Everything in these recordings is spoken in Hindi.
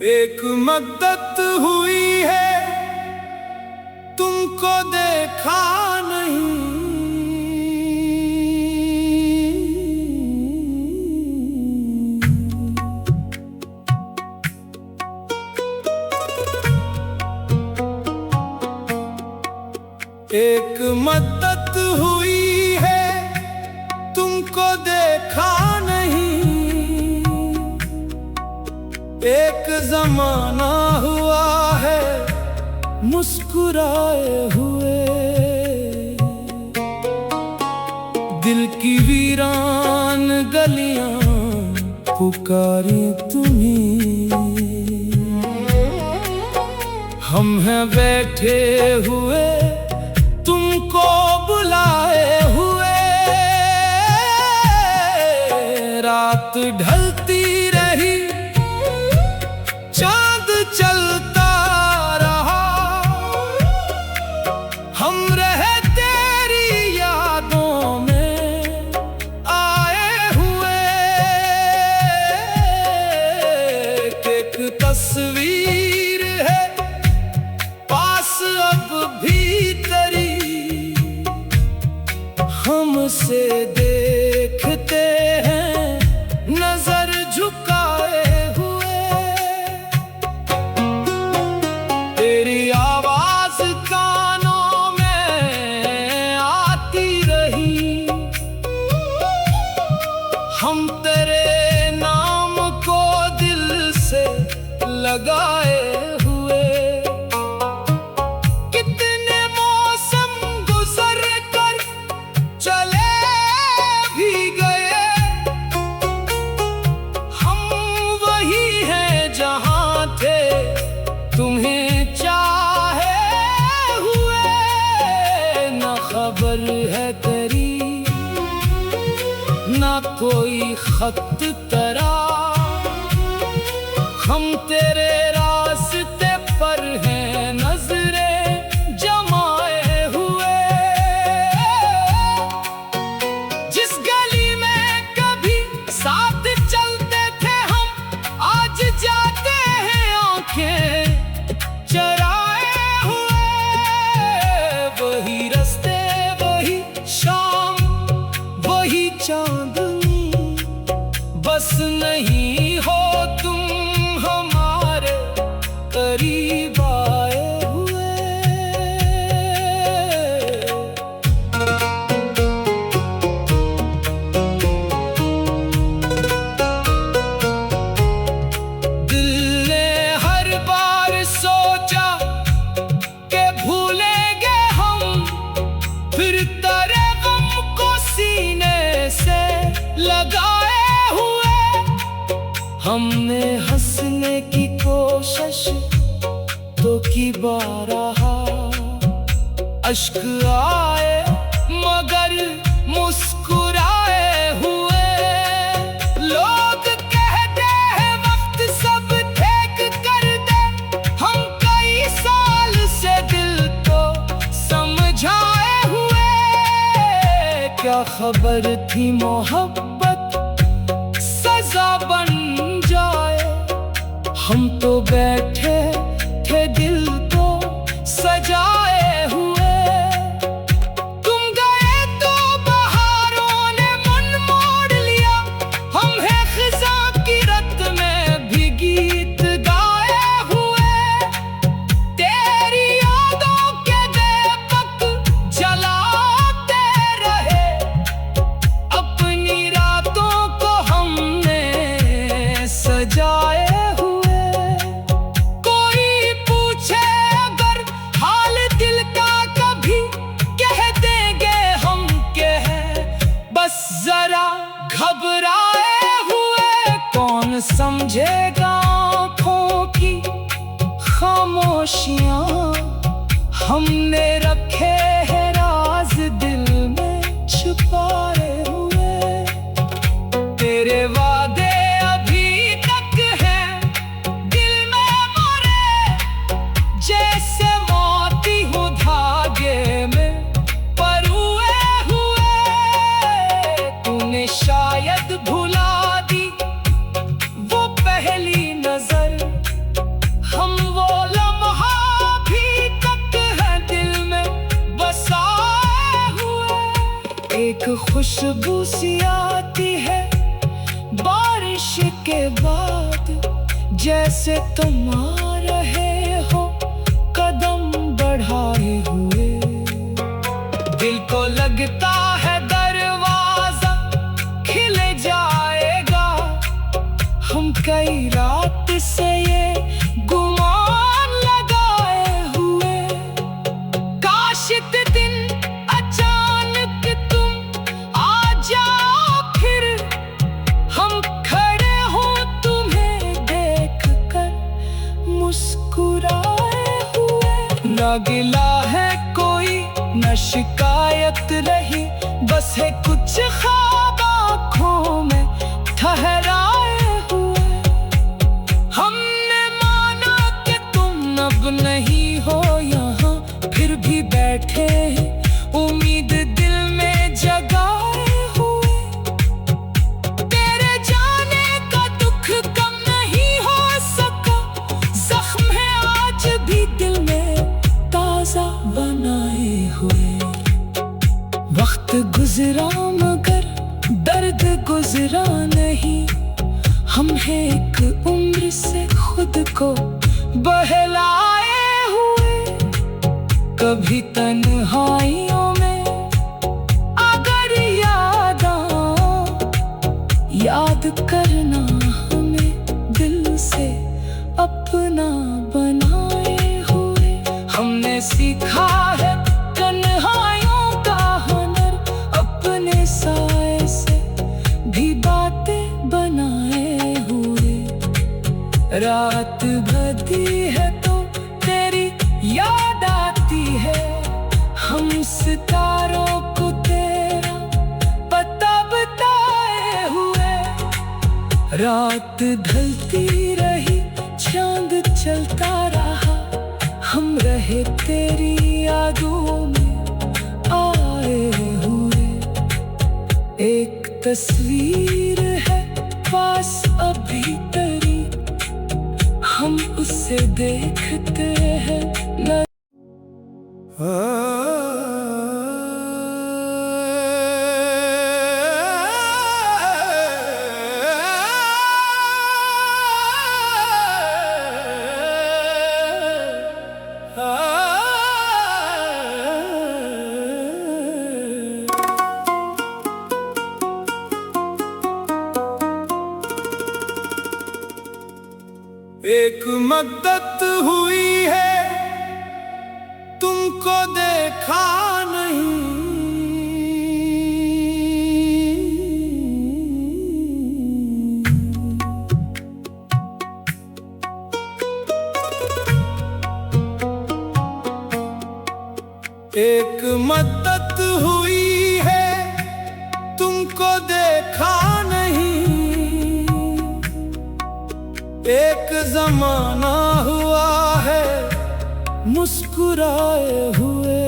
एक मद्दत हुई है तुमको देखा नहीं, एक मद्दत हुई है तुमको देखा नहीं, एक जमाना हुआ है मुस्कुराए हुए, दिल की वीरान गलियां पुकारी तुम्हीं, हम हैं बैठे हुए तुमको बुलाए हुए, रात ढलती रही चांद चलता रहा, हम रहे तेरी यादों में आए हुए, एक तस्वीर है पास अब भी तेरी, हमसे देखते हैं नजर झुकाए हुए, तेरी आवाज कानों में आती रही, हम तेरे नाम को दिल से लगाए हुए, कितने मौसम गुजर कर चले भी गए, हम वही हैं जहां थे तुम्हें चाहे हुए, ना खबर है तेरी ना कोई खत तेरा, हम तेरे रास्ते पर हैं नजरें जमाए हुए, जिस गली में कभी साथ चलते थे हम आज जाते हैं आंखें चराए हुए, वही रास्ते वही शाम वही चांदनी, बस नहीं हो तुम हमारे करीब आए हुए। दिल ने हर बार सोचा कि भूलेंगे हम, फिर तेरे गम को सीने से लगाए हुए, हमने हंसने की कोशिश तो की बारहा, अश्क आए मगर मुस्कुराए हुए, लोग कहते हैं वक्त सब फेंक कर दे, हम कई साल से दिल को समझाए हुए, क्या खबर थी मोहब्बत सजा बन जाए, हम तो बैठे थे दिल को सजाए हुए, तुम गए तो बहारों ने मन मोड़ लिया, हम हैं खिज़ां की रत में भी गीत गाए हुए, तेरी यादों के दीपक जलाते रहे, अपनी रातों को हमने सजाए हुए, कोई पूछे अगर हाल दिल का कभी कह देंगे हम के हैं बस जरा घबराए हुए, कौन समझेगा आँखों की खामोशियाँ हमने रखे हैं राज दिल में छुपाए हुए। तेरे वादे अभी तक हैं दिल में मरे, जैसे मोती हो धागे में परोए हुए। तूने शायद भुला दी वो पहली नजर, हम वो लम्हा भी तक है दिल में बसाए हुए। एक खुशबू सी आती है बारिश के बाद, जैसे तुम आ रहे हो कदम बढ़ाए हुए। दिल को लगता है दरवाजा खिल जाएगा, हम कई रात से ये गुमान लगाए हुए। काश इतने दिन अचानक तुम आ जाओ फिर, हम खड़े हों तुम्हें देख कर मुस्कुराए हुए। ना गिला है कोई न शिकायत रही, बस है कुछ ख्वाब आँखों में ठहराए हुए। हमने माना कि तुम अब नहीं हो यहाँ, फिर भी बैठे उम्मीद दिल में जगाए हुए। तेरे जाने का दुख कम नहीं हो सका, जख्म है आज भी दिल में ताजा बनाए हुए। वक्त गुजरा मगर दर्द गुजरा नहीं, हम हैं एक उम्र से खुद को बहलाए हुए। कभी तन्हाइयों में अगर याद करना हमें दिल से अपना बनाए हुए। हमने सीखा है तन्हाइयों का हुनर, अपने साए से भी बातें बनाए हुए। रात भरती है तो तेरी याद आती है, हम सितारों को तेरा पता बताए हुए। रात ढलती रही चांद चलता रहा, हम रहे तेरी यादों में आए हुए। एक तस्वीर है पास अभी तेरी, हम उसे देखते हैं न। एक मद्दत हुई है तुमको देखा नहीं, एक मद्दत हुई है तुमको देखा नहीं। एक जमाना हुआ है मुस्कुराए हुए,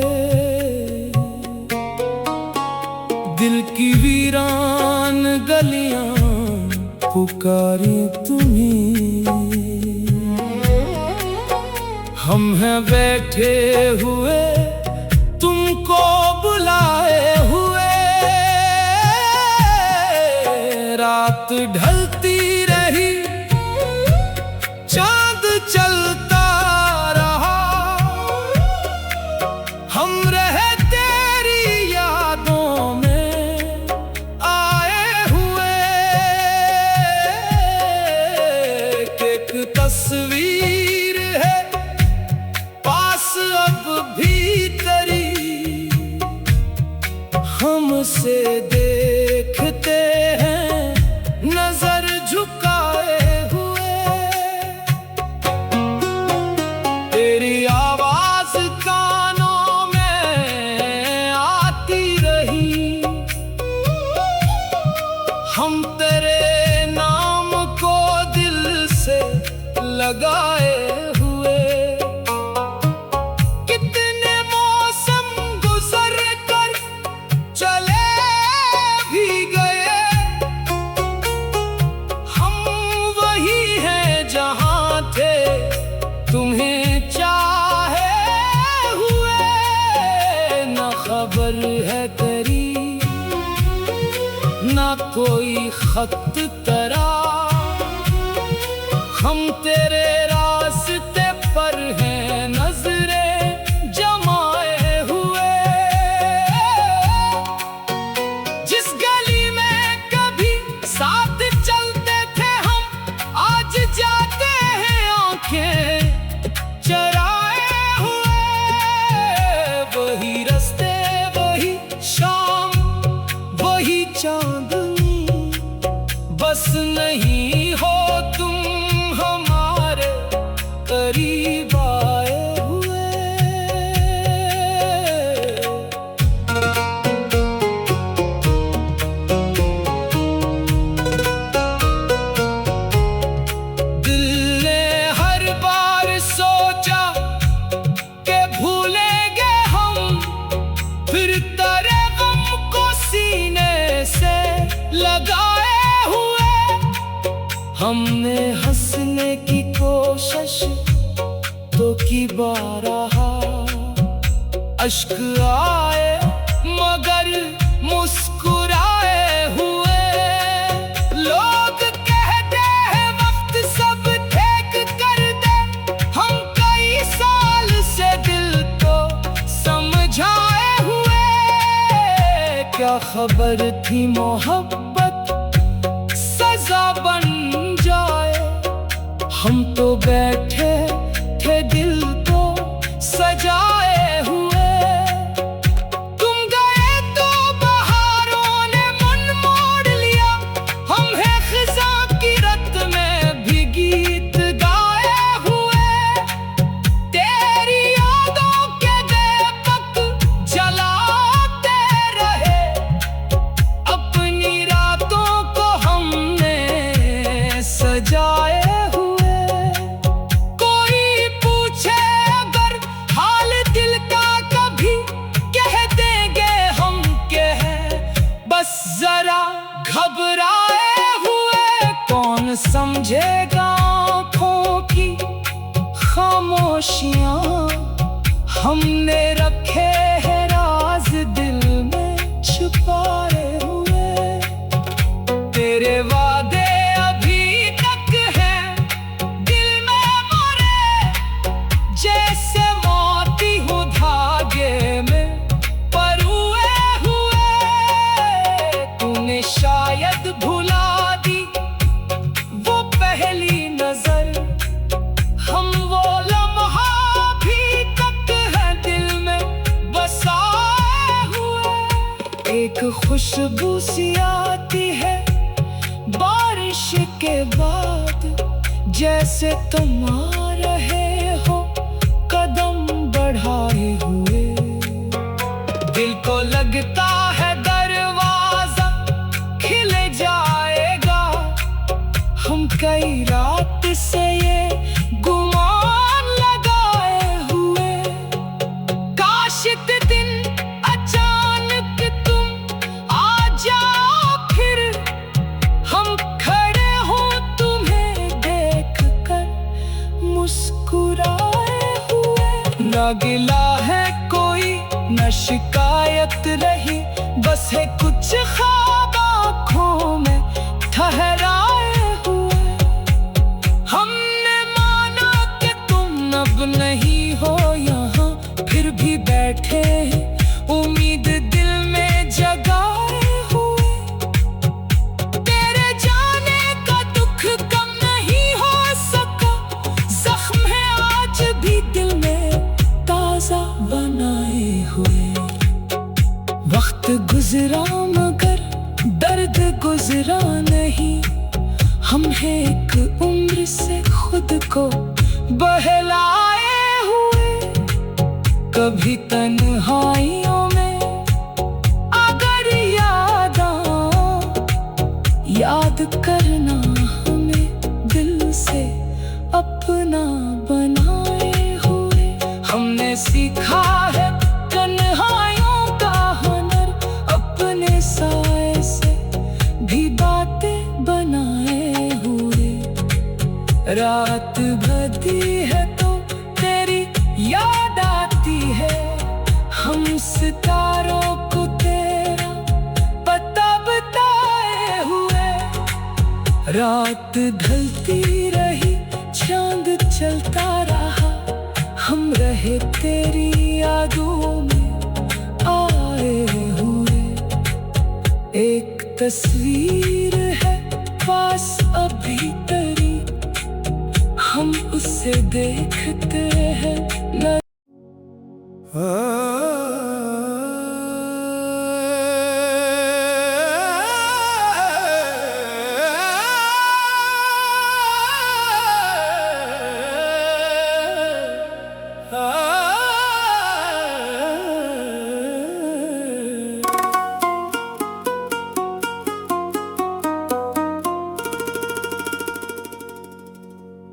दिल की वीरान गलियां पुकारी तुम्हीं। हम हैं बैठे हुए तुमको बुलाए हुए। रात ढलती रही चांद चलता रहा, हम रहे तेरी यादों में आए हुए। एक तस्वीर है पास अब भी तेरी, हमसे देखते हैं नजर झुकाए हुए। तेरी आवाज कान कोई खत तरा, हम तेरे रास्ते पर हैं नजरें जमाए हुए। जिस गली में कभी साथ चलते थे हम, आज जाते हैं आंखें चराए हुए। वही रास्ते, वही शाम, वही चांदनी, बस नहीं हो तुम हमारे करीब आए हुए। दिल ने हर बार सोचा कि भूलेंगे हम, फिर तेरे गम को सीने से लगाए हुए। हमने हंसने की कोशिश तो की बारहा, अश्क आए मगर मुस्कुराए हुए। लोग कहते हैं वक्त सब ठीक कर दे, हम कई साल से दिल को समझाए हुए। क्या खबर थी मोहब्बत सजा बन जाए, हम तो बैठे थे दिल को सजाए हुए। तुम गए तो बहारों ने मन मोड़ लिया, हम हैं खिज़ां की रत में भी गीत गाए हुए। तेरी यादों के दीपक जलाते रहे, अपनी रातों को हमने सजाए हुए। कोई पूछे अगर हाल दिल का कभी, कह देंगे हम के हैं बस जरा घबराए हुए। कौन समझेगा आँखों की खामोशियाँ, हमने रखे हैं राज दिल में छुपाए हुए। तेरे वादे अभी तक हैं दिल में मोरे, जैसे मोती हूँ धागे में परोए हुए। तूने शायद भुला दी वो पहली नजर, हम वो लम्हा भी तक है दिल में बसाए हुए। एक खुशबू सी आती है बारिश के बाद, जैसे तुम आ रहे हो कदम बढ़ाए हुए। दिल को लगता है दरवाजा खिल जाएगा, हम कई रात से ये गुमान लगाए हुए। काश इतने दिन अचानक तुम आ जाओ, फिर हम खड़े हों तुम्हें देख कर मुस्कुराए हुए। ना गिला है कोई न शिकायत रही, बस है कुछ ख्वाब आँखों में ठहराए हुए। हमने माना कि तुम अब नहीं हो यहाँ, फिर भी बैठे उम्मीद दिल में जगाए हुए। तेरे जाने का दुख कम नहीं हो सका, जख्म है आज भी दिल में ताजा बनाए हुए। वक्त गुजरा मगर दर्द गुजरा नहीं, हम हैं एक उम्र से खुद को बहलाए हुए। कभी तन्हाइयों में अगर याद याद करना, हमें दिल से अपना बनाए हुए। हमने सीखा है तन्हाइयों का हुनर, अपने साए से भी बातें बनाए हुए। रात भरती है तो तेरी याद आती है, हम सितारों को तेरा पता बताए हुए। रात ढलती रही, चांद चलता रहा, हम रहे तेरी यादों में आए हुए। एक तस्वीर है पास अभी तेरी, हम उसे देखते हैं न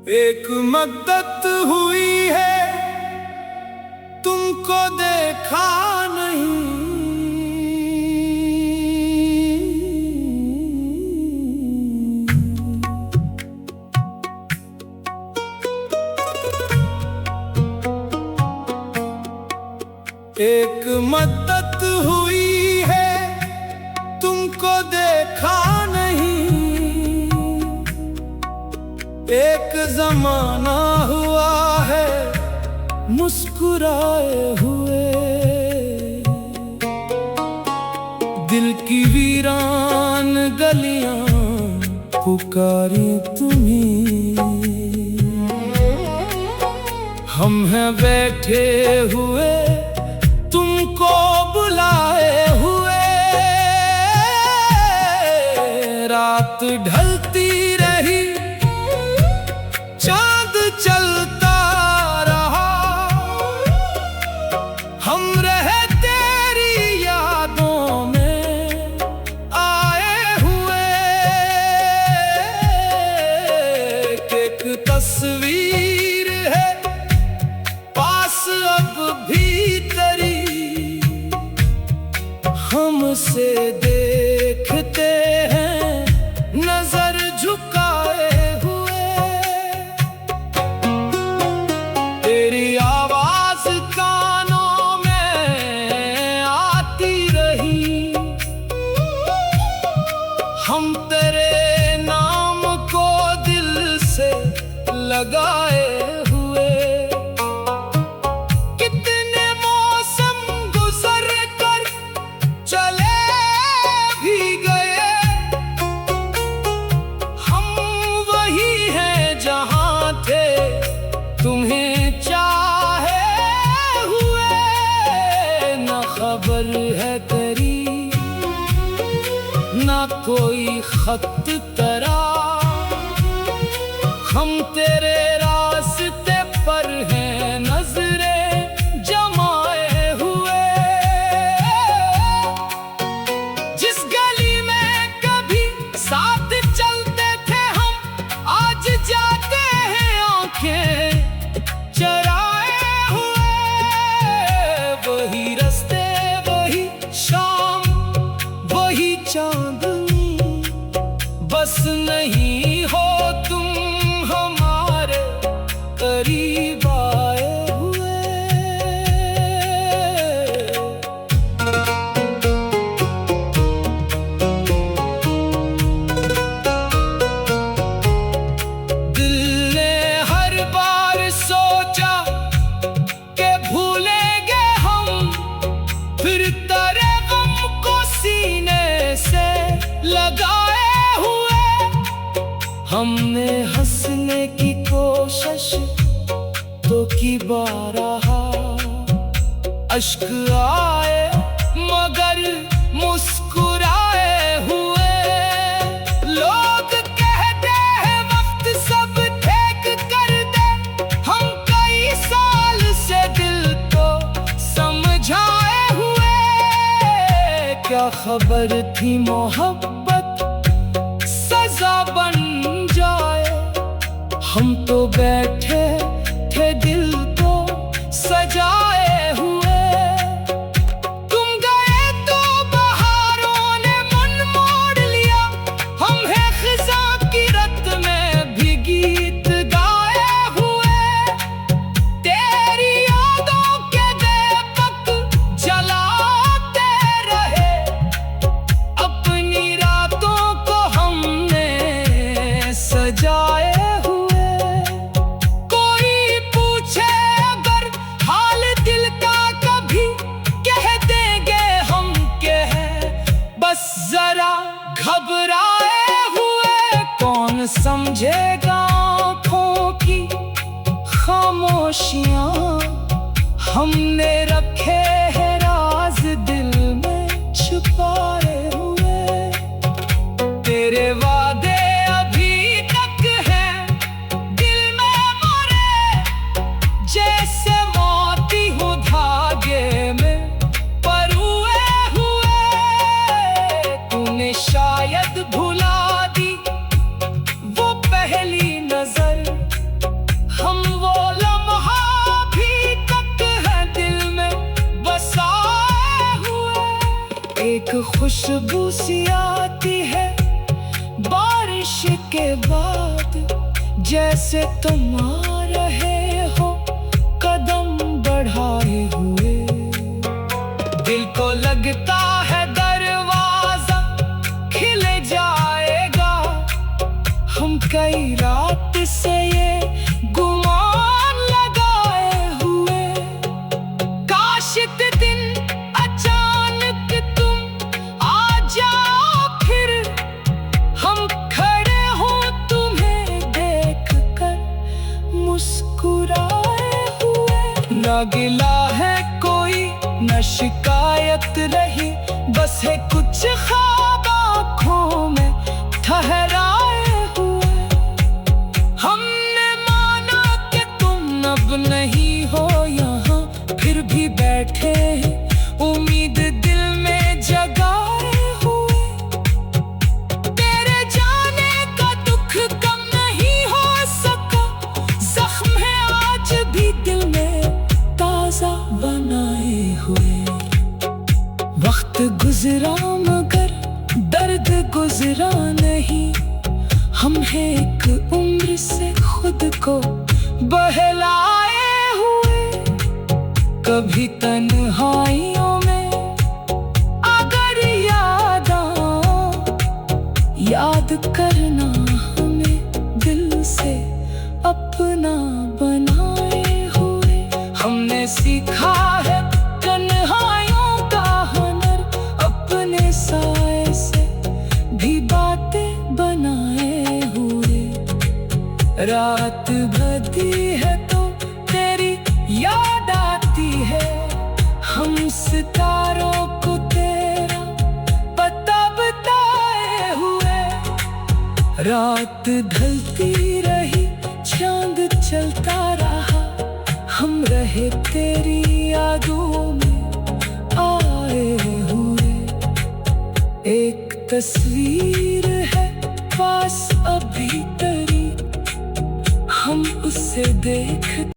एक मद्दत हुई है, तुमको देखा नहीं। एक मद्दत हुई है, तुमको देखा नहीं। एक जमाना हुआ है मुस्कुराए हुए, दिल की वीरान गलियां पुकारी तुम्हीं। हम हैं बैठे हुए तुमको बुलाए हुए। रात ढलती रही, चांद चलता रहा, हम रहे तेरी यादों में आए हुए। एक तस्वीर है पास अब भी तेरी, हमसे देखते हैं नजर झुकाए हुए। तेरी आवाज कानों में आती रही, हम तेरे नाम को दिल से लगाए हुए। कितने मौसम गुजर कर चले भी गए, हम वही हैं जहां थे तुम्हें चाहे हुए। न खबर है तेरी, ना कोई खत तेरा, हम तेरे रास्ते पर हैं नजरें जमाए हुए। जिस गली में कभी साथ चलते थे हम, आज जाते हैं आंखें चराए हुए। वही रास्ते, वही शाम, वही चांदनी, बस नहीं हो तुम हमारे करीब आए हुए। दिल ने हर बार सोचा के भूलेंगे हम, फिर तेरे गम को सीने से लगाए हुए। हमने हंसने की कोशिश तो की बारहा, अश्क आए मगर मुस्कुराए हुए। लोग कहते हैं वक्त सब फेंक कर दे, हम कई साल से दिल को समझाए हुए। क्या खबर थी मोहब्बत सजा बन जाए, हम तो बैठे थे दिल को सजाए हुए। तुम गए तो बहारों ने मन मोड़ लिया, हम हैं खिज़ां की रत में भी गीत गाए हुए। तेरी यादों के दीपक जलाते रहे, अपनी रातों को हमने हमने रखे हैं राज दिल में छुपाए हुए। तेरे वादे अभी तक हैं दिल में मरे, जैसे मोती हो धागे में परोए हुए। तूने शायद भुला दी वो पहली नजर, हम वो लम्हा भी तक है दिल में बसाए हुए। एक खुशबू सी आती है बारिश के बाद, जैसे तुम आ रहे हो कदम बढ़ाए हुए। दिल को लगता है दरवाजा खिल जाएगा, हम कई रात से ये गुमान लगाए हुए। काश इतने दिन अचानक तुम आ जाओ फिर, हम खड़े हों तुम्हें देख कर मुस्कुराए हुए। न गिला है कोई न शिकायत रही, बस है कुछ ख्वाब आँखों में ठहराए हुए। हमने माना कि तुम अब नहीं हो यहाँ, फिर भी बैठे हैं उम्मीद दिल में जगाए हुए। तेरे जाने का दुख कम नहीं हो सका, जख्म है आज भी दिल में ताजा बनाए हुए। वक्त गुजरा मगर दर्द गुजरा नहीं, हम हैं एक उम्र से खुद को बहलाए हुए। कभी तन्हाइयों में अगर याद याद करना, हमें दिल से अपना बनाए हुए। हमने सीखा है तन्हाइयों का हुनर, अपने साए से भी बातें बनाए हुए। रात भरती है तो तेरी याद आती है, हम सितारों को तेरा पता बताए हुए। रात ढलती रही चांद चलता रहा, हम रहे तेरी यादों में आए हुए। एक तस्वीर है पास अभी तेरी, हम उसे देख